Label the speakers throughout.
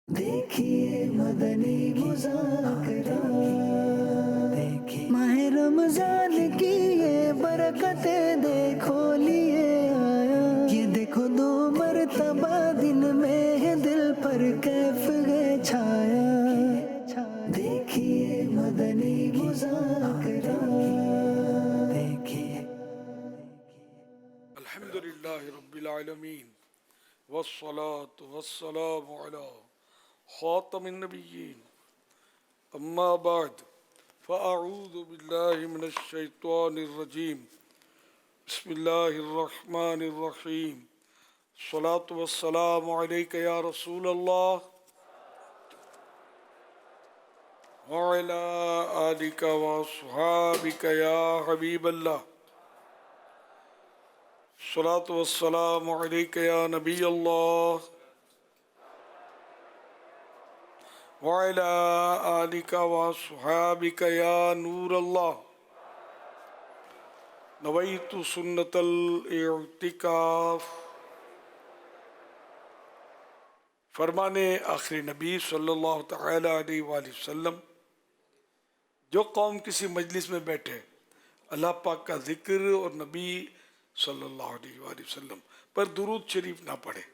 Speaker 1: دیکھیے مدنی مذاکرہ، دیکھیے ماہ رمضان کی یہ برکتیں دیکھو لیے آیا، یہ دیکھو 2 مرتبہ دن میں ہے دل پر کیف ہے چھایا، دیکھیے مدنی مذاکرہ، دیکھیے
Speaker 2: الحمدللہ رب العالمین والصلاة والسلام علی خاتم النبیین اما بعد فاعوذ باللہ من الشیطان الرجیم بسم اللہ الرحمن الرحیم الصلاة والسلام علیک یا رسول اللہ وعلی آلک واصحابک یا حبیب اللہ الصلاة والسلام علیک یا نبی اللہ وعلى آلك وصحابك يا نور الله نويت سنة الاعتکاف۔ فرمانے آخر نبی صلی اللہ تعالی علیہ وآلہ وسلم، جو قوم کسی مجلس میں بیٹھے اللہ پاک کا ذکر اور نبی صلی اللہ علیہ وآلہ وسلم پر درود شریف نہ پڑھے،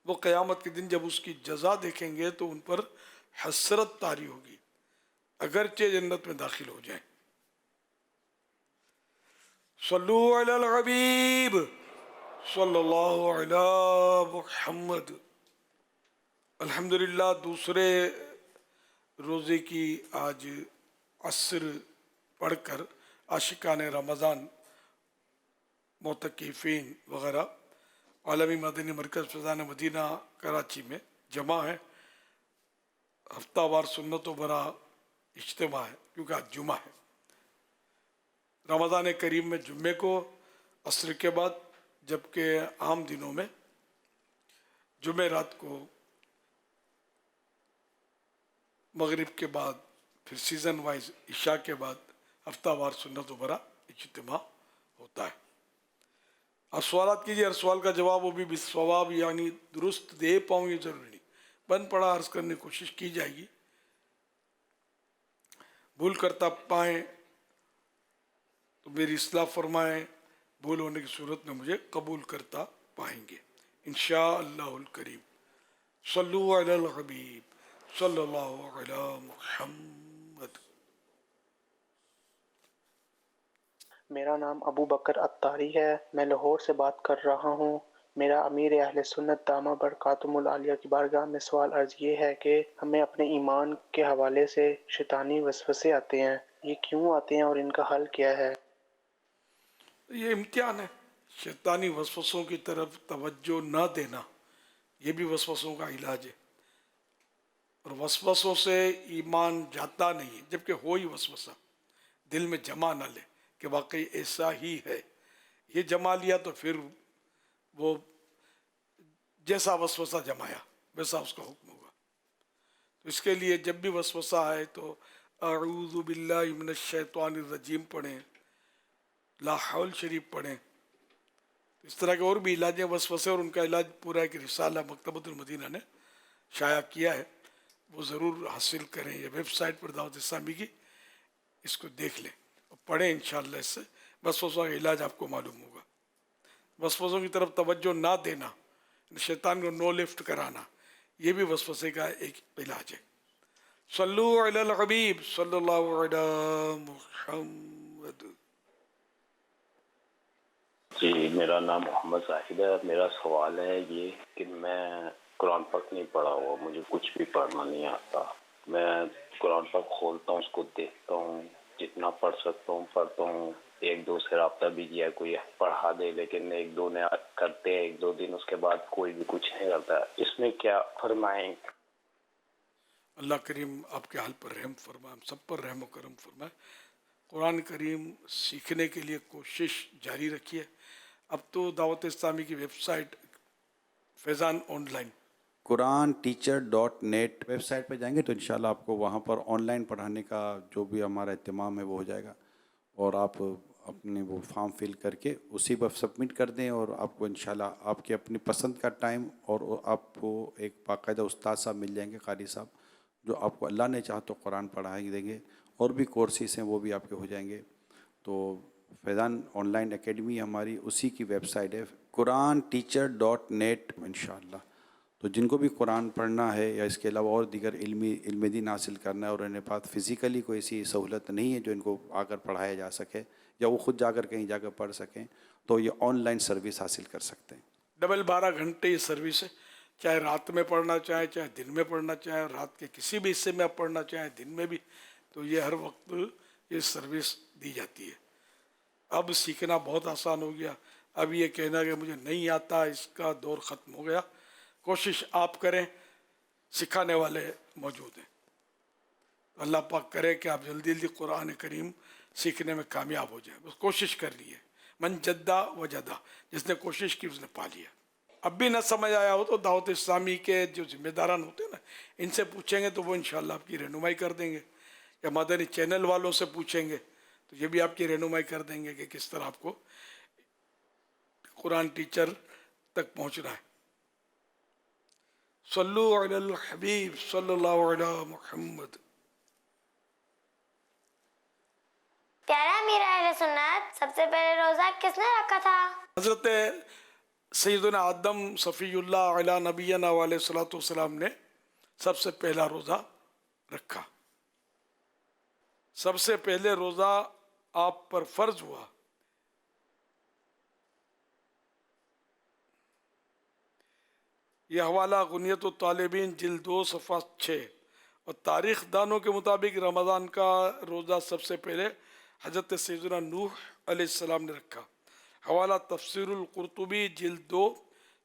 Speaker 2: وہ قیامت کے دن جب اس کی جزا دیکھیں گے تو ان پر حسرت طاری ہوگی اگرچہ جنت میں داخل ہو جائیں۔ صلو علی الحبیب صلی اللہ علی محمد۔ الحمدللہ دوسرے روزے کی آج عصر پڑھ کر عاشقان رمضان، معتکفین وغیرہ عالمی مدنی مرکز فیضان مدینہ کراچی میں جمع ہیں۔ ہفتہ وار سنتوں برا اجتماع ہے کیونکہ آج جمعہ ہے۔ رمضان کریم میں جمعے کو عصر کے بعد، جبکہ عام دنوں میں جمعہ رات کو مغرب کے بعد، پھر سیزن وائز عشاء کے بعد ہفتہ وار سنت و برا اجتماع ہوتا ہے۔ آپ سوالات کیجیے، ہر سوال کا جواب وہ بھی بالصواب یعنی درست دے پاؤں یہ ضروری نہیں، بن پڑا عرض کرنے کی کوشش کی جائے گی، بھول کرتا پائیں تو میری اصلاح فرمائیں، بھول ہونے کی صورت میں مجھے قبول کرتا پائیں گے انشاءاللہ الکریم۔ صلو علی الحبیب صلی اللہ علی محمد۔
Speaker 3: میرا نام ابو بکر اتاری ہے، میں لاہور سے بات کر رہا ہوں۔ میرا امیر اہل سنت دامہ برکاتہم العالیہ کی بارگاہ میں سوال عرض یہ ہے کہ ہمیں اپنے ایمان کے حوالے سے شیطانی وسوسے آتے ہیں، یہ کیوں آتے ہیں اور ان کا حل کیا ہے؟
Speaker 2: یہ امتحان ہے، شیطانی وسوسوں کی طرف توجہ نہ دینا یہ بھی وسوسوں کا علاج ہے، اور وسوسوں سے ایمان جاتا نہیں ہے، جبکہ ہو ہی وسوسہ دل میں جمع نہ لے کہ واقعی ایسا ہی ہے، یہ جمع لیا تو پھر وہ جیسا وسوسہ جمایا ویسا اس کا حکم ہوگا۔ تو اس کے لیے جب بھی وسوسہ آئے تو اعوذ باللہ من الشیطان الرجیم پڑھیں، لا حول شریف پڑھیں۔ اس طرح کے اور بھی علاج ہیں وسوسے، اور ان کا علاج پورا ایک رسالہ مکتبۃ المدینہ نے شائع کیا ہے، وہ ضرور حاصل کریں، یہ ویب سائٹ پر دعوت اسلامی کی، اس کو دیکھ لیں اور پڑھیں، انشاءاللہ اس سے وسوسوں کا علاج آپ کو معلوم ہوگا۔ وسوسوں کی طرف توجہ نہ دینا، شیطان کو نو لفٹ کرانا، یہ بھی وسوسے کا ایک علاج ہے۔ صلو علی الحبیب صلی اللہ علی محمد۔
Speaker 4: جی، میرا نام محمد زاہد ہے۔ میرا سوال ہے یہ کہ میں قرآن پاک نہیں پڑھا ہوا، مجھے کچھ بھی پڑھنا نہیں آتا۔ میں قرآن پاک کھولتا ہوں، اس کو دیکھتا ہوں، جتنا پڑھ سکتا ہوں پڑھتا ہوں، ایک دو سے رابطہ بھی کیا، کوئی پڑھا دے، لیکن ایک دو نے کرتے ہیں، ایک دو دن، اس کے بعد کوئی بھی کچھ نہیں کرتا۔ اس میں کیا فرمائیں؟
Speaker 2: اللہ کریم آپ کے حال پر رحم فرمائے، ہم سب پر رحم و کرم فرمائے۔ قرآن کریم سیکھنے کے لیے کوشش جاری رکھیے۔ اب تو دعوت اسلامی کی web site Faizan online
Speaker 5: Quran teacher.net web site پہ جائیں گے تو انشاءاللہ آپ کو وہاں پر آن لائن پڑھانے کا جو بھی ہمارا اہتمام ہے وہ ہو جائے گا، اور آپ اپنے وہ فارم فل کر کے اسی پر سبمٹ کر دیں، اور آپ کو انشاءاللہ آپ کے اپنی پسند کا ٹائم اور آپ کو ایک باقاعدہ استاد صاحب مل جائیں گے، قاری صاحب، جو آپ کو اللہ نے چاہا تو قرآن پڑھائی دیں گے، اور بھی کورسز ہیں وہ بھی آپ کے ہو جائیں گے۔ تو فیضان آن لائن اکیڈمی ہماری اسی کی ویب سائٹ ہے quranteacher.net انشاءاللہ۔ تو جن کو بھی قرآن پڑھنا ہے یا اس کے علاوہ اور دیگر علم دین حاصل کرنا ہے، اور انہیں پاس فزیکلی کوئی ایسی سہولت نہیں ہے جو ان کو آ کر پڑھایا جا سکے یا وہ خود جا کر کہیں جا کر پڑھ سکیں، تو یہ آن لائن سروس حاصل کر سکتے ہیں۔
Speaker 2: 12 گھنٹے یہ سروس ہے، چاہے رات میں پڑھنا چاہیں، چاہے دن میں پڑھنا چاہیں، رات کے کسی بھی حصے میں آپ پڑھنا چاہیں، دن میں بھی، تو یہ ہر وقت یہ سروس دی جاتی ہے۔ اب سیکھنا بہت آسان ہو گیا، اب یہ کہنا کہ مجھے نہیں آتا، اس کا دور ختم ہو گیا۔ کوشش آپ کریں، سکھانے والے موجود ہیں۔ اللہ پاک کرے کہ آپ جلدی جلدی قرآن کریم سیکھنے میں کامیاب ہو جائیں، بس کوشش کرنی ہے۔ من جدہ وجدہ، جس نے کوشش کی اس نے پا لیا۔ اب بھی نہ سمجھ آیا ہو تو دعوت اسلامی کے جو ذمہ داران ہوتے ہیں نا، ان سے پوچھیں گے تو وہ انشاءاللہ آپ کی رہنمائی کر دیں گے، یا مدنی چینل والوں سے پوچھیں گے تو یہ بھی آپ کی رہنمائی کر دیں گے کہ کس طرح آپ کو قرآن ٹیچر تک پہنچنا ہے۔ صلو علی الحبیب صلی اللہ علی محمد۔
Speaker 6: پیارا امیر اہل سنت، سب سے پہلے روزہ کس نے رکھا تھا؟
Speaker 2: حضرت سیدنا آدم صفی اللہ علیہ نبینا علیہ الصلوۃ والسلام نے سب سے پہلا روزہ رکھا۔ سب سے پہلے روزہ آپ پر فرض ہوا۔ یہ حوالہ غنیت الطالبین جلد 2 صفحہ 6۔ اور تاریخ دانوں کے مطابق رمضان کا روزہ سب سے پہلے حضرت سیدنا نوح علیہ السلام نے رکھا۔ حوالہ تفسیر القرطبی جلد 2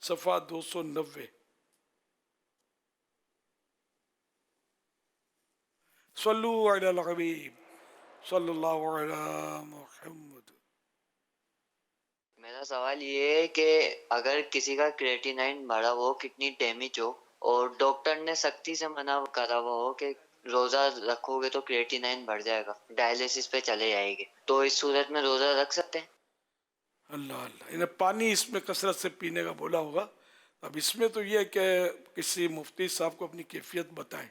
Speaker 2: صفحہ 290۔ صلو علی الحبیب صلی اللہ علی محمد۔
Speaker 7: میرا سوال یہ ہے کہ اگر کسی کا کریٹینائن بڑھا ہو، کتنی ڈیمیج ہو، اور ڈاکٹر نے سختی سے منع کرا ہوا ہو کہ روزہ رکھو گے تو کریٹینائن بڑھ جائے گا، ڈائلیسس پہ چلے جائے گی، تو اس صورت میں روزہ رکھ سکتے ہیں؟
Speaker 2: اللہ اللہ، انہیں پانی اس میں کثرت سے پینے کا بولا ہوگا۔ اب اس میں تو یہ ہے کہ کسی مفتی صاحب کو اپنی کیفیت بتائیں،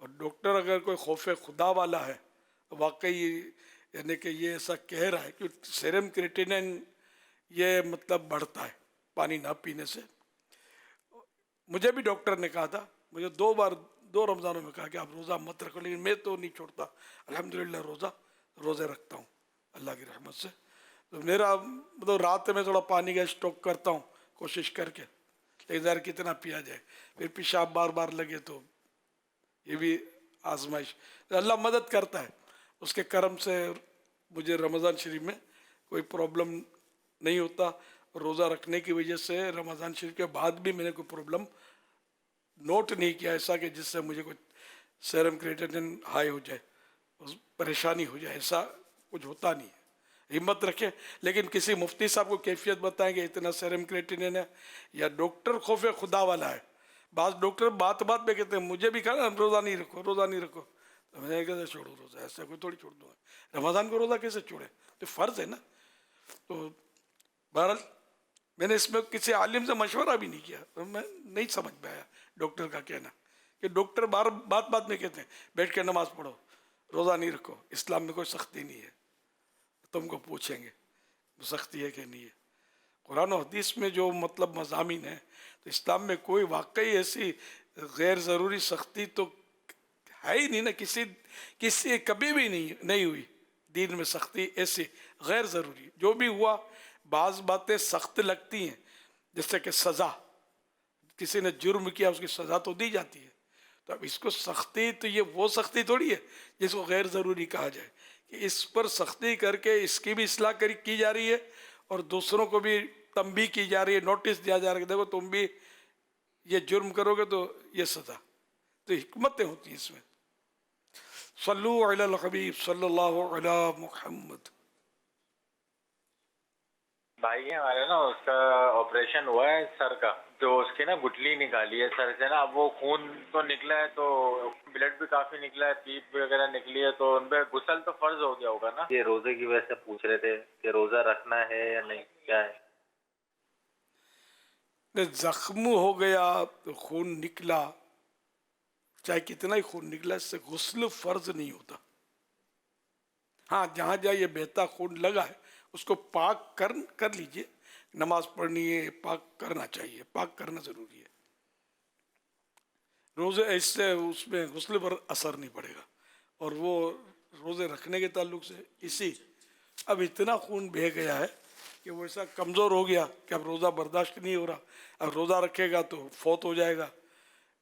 Speaker 2: اور ڈاکٹر اگر کوئی خوف خدا والا ہے واقعی، یعنی کہ یہ ایسا کہہ رہا ہے کہ سیرم کریٹینائن یہ مطلب بڑھتا ہے پانی نہ پینے سے۔ مجھے بھی ڈاکٹر نے کہا تھا، مجھے 2 بار 2 رمضانوں میں کہا کہ آپ روزہ مت رکھو، لیکن میں تو نہیں چھوڑتا، الحمدللہ روزے رکھتا ہوں اللہ کی رحمت سے۔ تو میرا مطلب رات میں تھوڑا پانی کا اسٹاک کرتا ہوں کوشش کر کے، لیکن ظاہر کتنا پیا جائے، پھر پیشاب بار بار لگے تو یہ بھی آزمائش۔ اللہ مدد کرتا ہے، اس کے کرم سے مجھے رمضان شریف میں کوئی پرابلم نہیں ہوتا، روزہ رکھنے کی وجہ سے رمضان شریف کے بعد بھی میں نے کوئی پرابلم نوٹ نہیں کیا ایسا کہ جس سے مجھے کوئی سیرم کریٹینائن ہائی ہو جائے، پریشانی ہو جائے، ایسا کچھ ہوتا نہیں ہے۔ ہمت رکھیں، لیکن کسی مفتی صاحب کو کیفیت بتائیں کہ اتنا سیرم کریٹینائن ہے، یا ڈاکٹر خوف خدا والا ہے۔ بعض ڈاکٹر بات میں کہتے ہیں، مجھے بھی کہا نا روزہ نہیں رکھو، روزہ نہیں رکھو، تو میں کیسے چھوڑوں روزہ؟ ایسا کوئی تھوڑی چھوڑ دوں گا، رمضان کو روزہ کیسے چھوڑے؟ تو فرض ہے نا۔ تو بہرحال میں نے اس میں کسی عالم سے مشورہ بھی نہیں کیا، میں نہیں سمجھ میں آیا ڈاکٹر کا کہنا کہ ڈاکٹر بات میں کہتے ہیں بیٹھ کے نماز پڑھو، روزہ نہیں رکھو، اسلام میں کوئی سختی نہیں ہے۔ تم کو پوچھیں گے سختی ہے کہ نہیں ہے؟ قرآن و حدیث میں جو مطلب مضامین ہیں، تو اسلام میں کوئی واقعی ایسی غیر ضروری سختی تو ہے ہی نہیں نا، کسی کبھی بھی نہیں ہوئی دین میں سختی ایسی غیر ضروری۔ جو بھی ہوا، بعض باتیں سخت لگتی ہیں، جیسے کہ سزا، کسی نے جرم کیا اس کی سزا تو دی جاتی ہے، تو اب اس کو سختی، تو یہ وہ سختی تھوڑی ہے جس کو غیر ضروری کہا جائے کہ اس پر سختی کر کے اس کی بھی اصلاح کی جا رہی ہے، اور دوسروں کو بھی تنبیہ کی جا رہی ہے، نوٹس دیا جا رہا ہے کہ دیکھو تم بھی یہ جرم کرو گے تو یہ سزا۔ تو حکمتیں ہوتی ہیں اس میں۔ صلو علی الحبیب صلی اللہ علی محمد۔
Speaker 8: بھائی ہے ہمارے نا، اس کا آپریشن ہوا ہے سر کا، تو اس کی نا گٹلی نکالی ہے سر سے نا. اب وہ خون تو نکلا ہے، تو بلڈ بھی کافی نکلا ہے، پیپ وغیرہ نکلی ہے، تو ان پہ غسل تو فرض ہو گیا ہوگا نا. یہ روزے کی وجہ سے پوچھ رہے تھے کہ روزہ رکھنا ہے یا نہیں، کیا ہے؟
Speaker 2: زخم ہو گیا تو خون نکلا، چاہے کتنا ہی خون نکلا، اس سے غسل فرض نہیں ہوتا. ہاں جہاں جہاں یہ بہتا خون لگا ہے اس کو پاک کر لیجئے. نماز پڑھنی ہے، پاک کرنا چاہیے، پاک کرنا ضروری ہے. روزے اس سے اس میں غسل پر اثر نہیں پڑے گا. اور وہ روزے رکھنے کے تعلق سے اب اتنا خون بہہ گیا ہے کہ وہ ایسا کمزور ہو گیا کہ اب روزہ برداشت نہیں ہو رہا. اب روزہ رکھے گا تو فوت ہو جائے گا،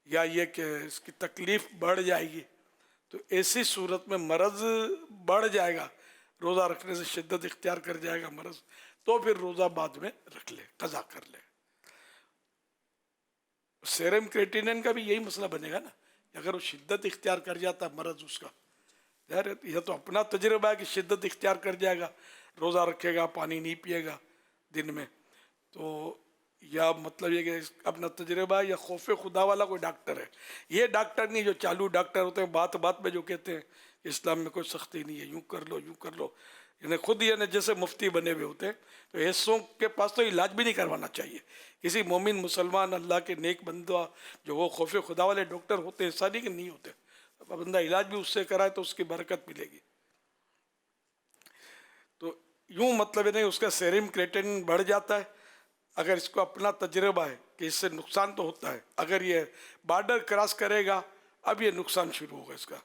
Speaker 2: یا یہ کہ اس کی تکلیف بڑھ جائے گی. تو ایسی صورت میں مرض بڑھ جائے گا، روزہ رکھنے سے شدت اختیار کر جائے گا مرض، تو پھر روزہ بعد میں رکھ لے، قضا کر لے. سیرم کریٹینن کا بھی یہی مسئلہ بنے گا نا. اگر وہ شدت اختیار کر جاتا مرض اس کا، یہ تو اپنا تجربہ ہے کہ شدت اختیار کر جائے گا، روزہ رکھے گا، پانی نہیں پیے گا دن میں، تو یا مطلب یہ کہ اپنا تجربہ ہے، یا خوف خدا والا کوئی ڈاکٹر ہے. یہ ڈاکٹر نہیں جو چالو ڈاکٹر ہوتے ہیں، بات بات میں جو کہتے ہیں کہ اسلام میں کوئی سختی نہیں ہے، یوں کر لو یوں کر لو، یعنی خود یعنی جیسے مفتی بنے ہوئے ہوتے ہیں. تو ایسوں کے پاس تو علاج بھی نہیں کروانا چاہیے. کسی مومن مسلمان اللہ کے نیک بندہ جو وہ خوف خدا والے ڈاکٹر ہوتے ہیں، ایسا نہیں کہ نہیں ہوتے. بندہ علاج بھی اس سے کرائے تو اس کی برکت ملے گی. تو یوں مطلب نہیں اس کا سیرم کریٹن بڑھ جاتا ہے. اگر اس کو اپنا تجربہ ہے کہ اس سے نقصان تو ہوتا ہے، اگر یہ بارڈر کراس کرے گا اب یہ نقصان شروع ہوگا اس کا.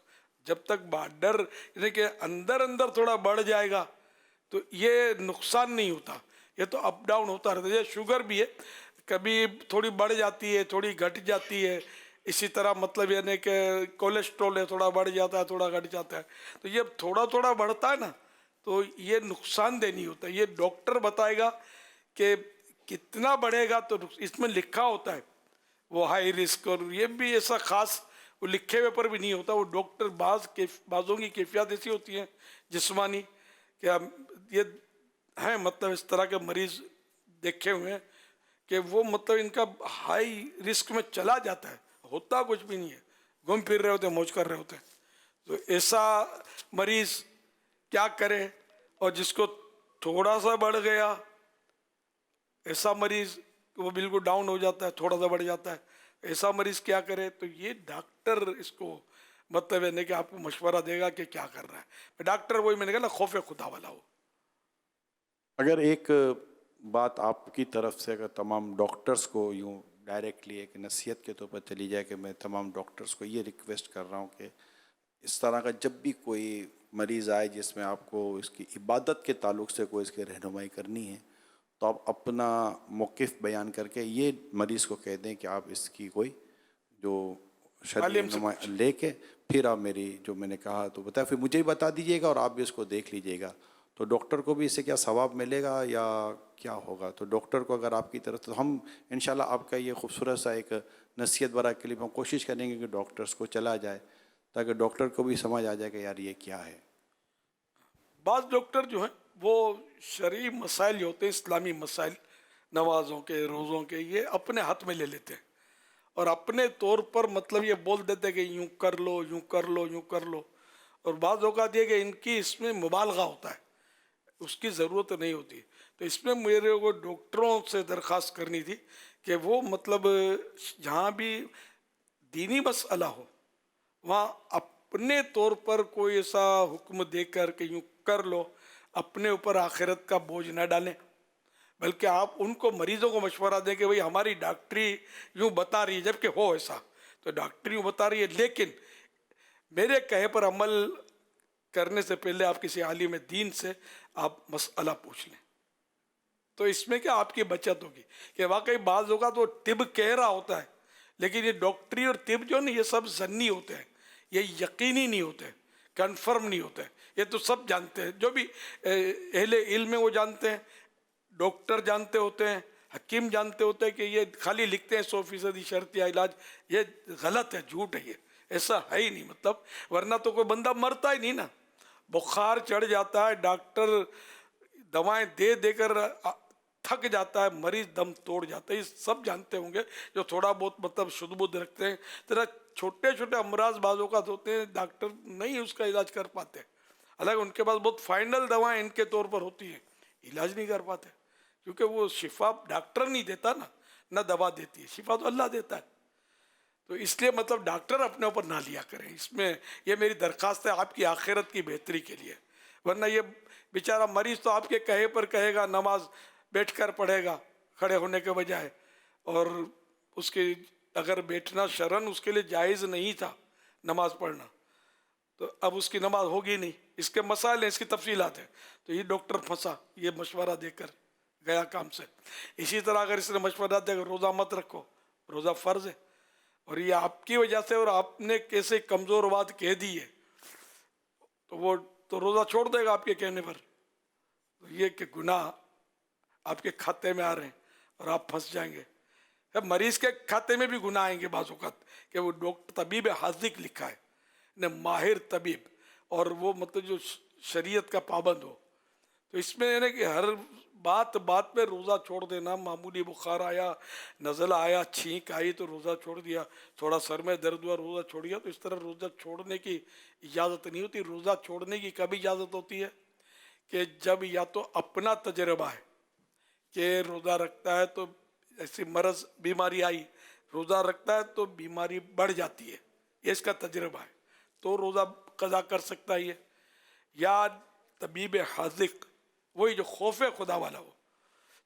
Speaker 2: جب تک بارڈر یعنی کہ اندر تھوڑا بڑھ جائے گا تو یہ نقصان نہیں ہوتا، یہ تو اپ ڈاؤن ہوتا رہتا ہے. یہ شوگر بھی ہے، کبھی تھوڑی بڑھ جاتی ہے، تھوڑی گھٹ جاتی ہے. اسی طرح مطلب یعنی کہ کولیسٹرول ہے، تھوڑا بڑھ جاتا ہے، تھوڑا گھٹ جاتا ہے. تو یہ تھوڑا بڑھتا ہے نا، تو یہ نقصان دہ نہیں ہوتا. یہ ڈاکٹر بتائے گا کہ کتنا بڑھے گا. تو اس میں لکھا ہوتا ہے وہ ہائی رسک، اور یہ بھی ایسا خاص وہ لکھے ہوئے پر بھی نہیں ہوتا. وہ ڈاکٹر بعضوں کی کیفیات ایسی ہوتی ہیں جسمانی کہ یہ ہیں مطلب اس طرح کے مریض دیکھے ہوئے ہیں کہ وہ مطلب ان کا ہائی رسک میں چلا جاتا ہے، ہوتا کچھ بھی نہیں ہے، گھوم پھر رہے ہوتے ہیں، موج کر رہے ہوتے ہیں. تو ایسا مریض کیا کرے؟ اور جس کو تھوڑا سا بڑھ گیا، ایسا مریض وہ بالکل ڈاؤن ہو جاتا ہے، تھوڑا سا بڑھ جاتا ہے، ایسا مریض کیا کرے؟ تو یہ ڈاکٹر اس کو مطلب ہے کہ آپ کو مشورہ دے گا کہ کیا کر رہا ہے. ڈاکٹر وہی میں نے کہا نا خوف خدا والا ہو.
Speaker 5: اگر ایک بات آپ کی طرف سے اگر تمام ڈاکٹرز کو یوں ڈائریکٹلی ایک نصیحت کے طور پر چلی جائے کہ میں تمام ڈاکٹرز کو یہ ریکویسٹ کر رہا ہوں کہ اس طرح کا جب بھی کوئی مریض آئے جس میں آپ کو اس کی عبادت کے تعلق سے کوئی اس کی رہنمائی کرنی ہے، تو آپ اپنا موقف بیان کر کے یہ مریض کو کہہ دیں کہ آپ اس کی کوئی جو شرعی رہنمائی لے کے پھر آپ میری جو میں نے کہا تو بتایا، پھر مجھے ہی بتا دیجیے گا اور آپ بھی اس کو دیکھ لیجیے گا. تو ڈاکٹر کو بھی اس سے کیا ثواب ملے گا یا کیا ہوگا؟ تو ڈاکٹر کو اگر آپ کی طرف، تو ہم انشاءاللہ آپ کا یہ خوبصورت سا ایک نصیحت برا کلپ ہم کوشش کریں گے کہ ڈاکٹرز کو چلا جائے تاکہ ڈاکٹر کو بھی سمجھ آ جائے کہ یار یہ کیا ہے.
Speaker 2: بعض ڈاکٹر جو ہیں وہ شرعی مسائل جو ہوتے ہیں، اسلامی مسائل، نمازوں کے، روزوں کے، یہ اپنے ہاتھ میں لے لیتے ہیں اور اپنے طور پر مطلب یہ بول دیتے ہیں کہ یوں کر لو یوں کر لو یوں کر لو. اور بعض اوقات یہ کہ ان کی اس میں مبالغہ ہوتا ہے، اس کی ضرورت نہیں ہوتی. تو اس میں میرے کو ڈاکٹروں سے درخواست کرنی تھی کہ وہ مطلب جہاں بھی دینی مسئلہ ہو وہاں اپنے طور پر کوئی ایسا حکم دے کر کہ یوں کر لو، اپنے اوپر آخرت کا بوجھ نہ ڈالیں، بلکہ آپ ان کو مریضوں کو مشورہ دیں کہ بھئی ہماری ڈاکٹری یوں بتا رہی ہے، جبکہ ہو ایسا تو ڈاکٹری یوں بتا رہی ہے، لیکن میرے کہے پر عمل کرنے سے پہلے آپ کسی عالم دین سے آپ مسئلہ پوچھ لیں. تو اس میں کیا آپ کی بچت ہوگی کہ واقعی بعض اوقات وہ طب کہہ رہا ہوتا ہے، لیکن یہ ڈاکٹری اور طب جو نا یہ سب ظنی ہوتے ہیں، یہ یقینی نہیں ہوتے، کنفرم نہیں ہوتے. یہ تو سب جانتے ہیں، جو بھی اہل علم ہے وہ جانتے ہیں، ڈاکٹر جانتے ہوتے ہیں، حکیم جانتے ہوتے ہیں کہ یہ خالی لکھتے ہیں 100% شرط یا علاج، یہ غلط ہے، جھوٹ ہے، یہ ایسا ہے ہی نہیں. مطلب ورنہ تو کوئی بندہ مرتا ہی نہیں نا. بخار چڑھ جاتا ہے، ڈاکٹر دوائیں دے کر تھک جاتا ہے, مریض دم توڑ جاتا ہے. یہ سب جانتے ہوں گے جو تھوڑا بہت مطلب شدھ بدھ رکھتے ہیں. ذرا چھوٹے چھوٹے امراض بعض اوقات ہوتے ہیں ڈاکٹر نہیں اس کا علاج کر پاتے, حالانکہ ان کے پاس بہت فائنل دوائیں ان کے طور پر ہوتی ہیں, علاج نہیں کر پاتے کیونکہ وہ شفا ڈاکٹر نہیں دیتا نا, نہ دوا دیتی ہے, شفا تو اللہ دیتا ہے. تو اس لیے مطلب ڈاکٹر اپنے اوپر نہ لیا کریں. اس میں یہ میری درخواست ہے آپ کی آخرت کی بہتری کے لیے. ورنہ یہ بیچارہ مریض تو آپ کے کہے پر کہے گا, نماز بیٹھ کر پڑھے گا کھڑے ہونے کے بجائے, اور اس کی اگر بیٹھنا شرعاً اس کے لیے جائز نہیں تھا نماز پڑھنا, تو اب اس کی نماز ہوگی نہیں. اس کے مسائل ہیں, اس کی تفصیلات ہیں. تو یہ ڈاکٹر پھنسا یہ مشورہ دے کر گیا کام سے. اسی طرح اگر اس نے مشورہ دے کر روزہ مت رکھو, روزہ فرض ہے, اور یہ آپ کی وجہ سے اور آپ نے کیسے کمزور بات کہہ دی ہے, تو وہ تو روزہ چھوڑ دے گا آپ کے کہنے پر. تو یہ کہ گناہ آپ کے کھاتے میں آ رہے ہیں اور آپ پھنس جائیں گے. مریض کے کھاتے میں بھی گناہ آئیں گے بعض اوقات کہ وہ ڈاکٹر طبیب حاذق لکھا ہے نے, ماہر طبیب, اور وہ مطلب جو شریعت کا پابند ہو. تو اس میں کہ ہر بات پہ روزہ چھوڑ دینا, معمولی بخار آیا, نزلہ آیا, چھینک آئی تو روزہ چھوڑ دیا, تھوڑا سر میں درد ہوا روزہ چھوڑ دیا, تو اس طرح روزہ چھوڑنے کی اجازت نہیں ہوتی. روزہ چھوڑنے کی کب اجازت ہوتی ہے کہ جب یا تو اپنا تجربہ ہے کہ روزہ رکھتا ہے تو ایسی مرض بیماری آئی, روزہ رکھتا ہے تو بیماری بڑھ جاتی ہے, یہ اس کا تجربہ ہے, تو روزہ قضا کر سکتا ہے. یا طبیب حاذق, وہی جو خوف خدا والا ہو,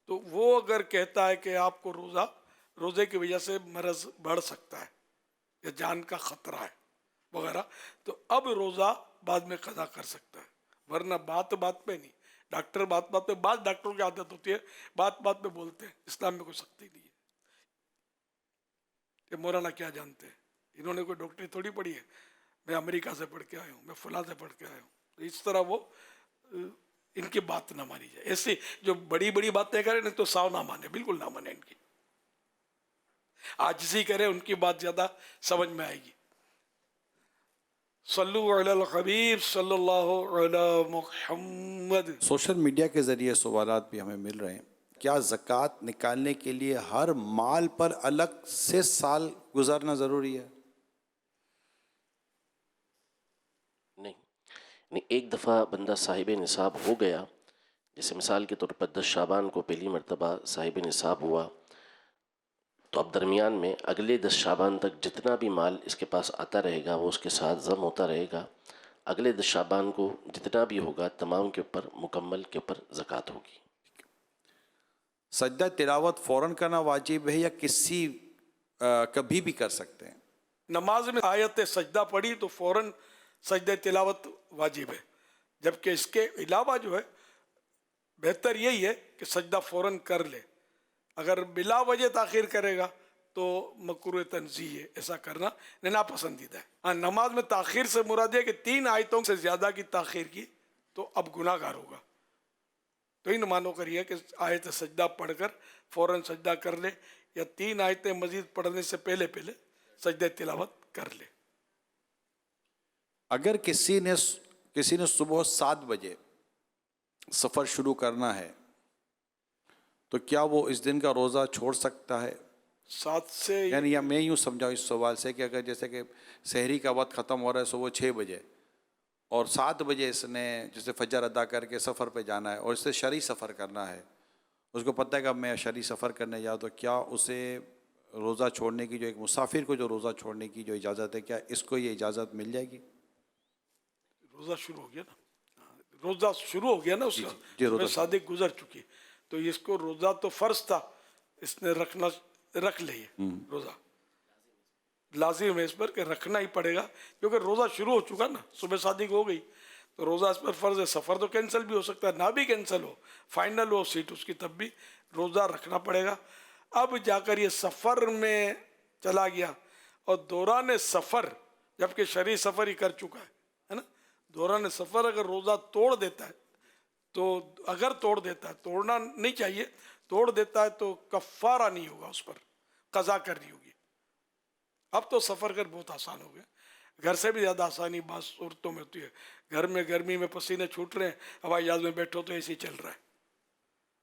Speaker 2: تو وہ اگر کہتا ہے کہ آپ کو روزے کی وجہ سے مرض بڑھ سکتا ہے یا جان کا خطرہ ہے وغیرہ, تو اب روزہ بعد میں قضا کر سکتا ہے. ورنہ بات پہ نہیں. ڈاکٹر بات پہ, بعض ڈاکٹروں کی عادت ہوتی ہے بات پہ بولتے ہیں. اسلام میں کوئی سختی نہیں ہے. کہ مولانا کیا جانتے ہیں, انہوں نے کوئی ڈاکٹری تھوڑی پڑھی ہے, میں امریکہ سے پڑھ کے آیا ہوں, میں فلاں سے پڑھ کے آیا ہوں. تو اس طرح وہ ان کی بات نہ مانی جائے. ایسی جو بڑی بڑی باتیں کریں نہیں تو ساؤ نہ مانے, بالکل نہ مانے ان کی. عاجزی کرے, ان کی بات زیادہ سمجھ میں آئے گی. صلو علی الحبیب صلی اللہ علی محمد.
Speaker 5: سوشل میڈیا کے ذریعے سوالات بھی ہمیں مل رہے ہیں. کیا زکوٰۃ نکالنے کے لیے ہر مال پر الگ سے سال گزارنا ضروری ہے؟
Speaker 9: نہیں, ایک دفعہ بندہ صاحب نصاب ہو گیا, جیسے مثال کے طور پر 10 شعبان کو پہلی مرتبہ صاحب نصاب ہوا, تو اب درمیان میں اگلے 10 شعبان تک جتنا بھی مال اس کے پاس آتا رہے گا وہ اس کے ساتھ ضم ہوتا رہے گا. اگلے 10 شعبان کو جتنا بھی ہوگا تمام کے اوپر مکمل کے اوپر زکوٰۃ ہوگی.
Speaker 5: سجدہ تلاوت فوراً کرنا واجب ہے یا کبھی بھی کر سکتے ہیں؟
Speaker 2: نماز میں آیت سجدہ پڑھی تو فوراً سجدہ تلاوت واجب ہے, جبکہ اس کے علاوہ جو ہے بہتر یہی ہے کہ سجدہ فوراً کر لے. اگر بلا وجہ تاخیر کرے گا تو مکروہ تنزیہ ہے, ایسا کرنا ناپسندیدہ ہے. ہاں, نماز میں تاخیر سے مراد ہے کہ 3 آیتوں سے زیادہ کی تاخیر کی تو اب گناہ گار ہوگا. تو ان معنوں کر یہ کہ آیت سجدہ پڑھ کر فوراً سجدہ کر لے, یا 3 آیتیں مزید پڑھنے سے پہلے سجدہ تلاوت کر لے.
Speaker 5: اگر کسی نے صبح 7 بجے سفر شروع کرنا ہے تو کیا وہ اس دن کا روزہ چھوڑ سکتا ہے؟
Speaker 2: 7 سے
Speaker 5: یعنی یا میں یوں سمجھاؤں اس سوال سے کہ اگر جیسے کہ سحری کا وقت ختم ہو رہا ہے صبح 6 بجے اور 7 بجے اس نے جیسے فجر ادا کر کے سفر پہ جانا ہے اور اس سے شرعی سفر کرنا ہے, اس کو پتہ ہے کہ اب میں شرعی سفر کرنے جاؤں, تو کیا اسے روزہ چھوڑنے کی جو ایک مسافر کو جو روزہ چھوڑنے کی جو اجازت ہے, کیا اس کو یہ اجازت مل جائے گی؟
Speaker 2: روزہ شروع ہو گیا نا, اس کا روزہ صادق گزر چکی, تو اس کو روزہ تو فرض تھا, اس نے رکھ لے. روزہ لازم ہے اس پر کہ رکھنا ہی پڑے گا, کیونکہ روزہ شروع ہو چکا نا, صبح صادق ہو گئی تو روزہ اس پر فرض ہے. سفر تو کینسل بھی ہو سکتا ہے, نہ بھی کینسل ہو, فائنل ہو سیٹ اس کی, تب بھی روزہ رکھنا پڑے گا. اب جا کر یہ سفر میں چلا گیا اور دوران سفر, جبکہ شرعی سفر ہی کر چکا ہے نا, دوران سفر اگر روزہ توڑ دیتا ہے تو اگر توڑ دیتا ہے, توڑنا نہیں چاہیے, توڑ دیتا ہے تو کفارہ نہیں ہوگا, اس پر قضا کرنی ہوگی. اب تو سفر کر بہت آسان ہو گیا, گھر سے بھی زیادہ آسانی بعض صورتوں میں ہوتی ہے. گھر میں گرمی میں پسینے چھوٹ رہے ہیں, ہوائی جہاز میں بیٹھو تو ایسے ہی چل رہا ہے,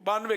Speaker 2: 92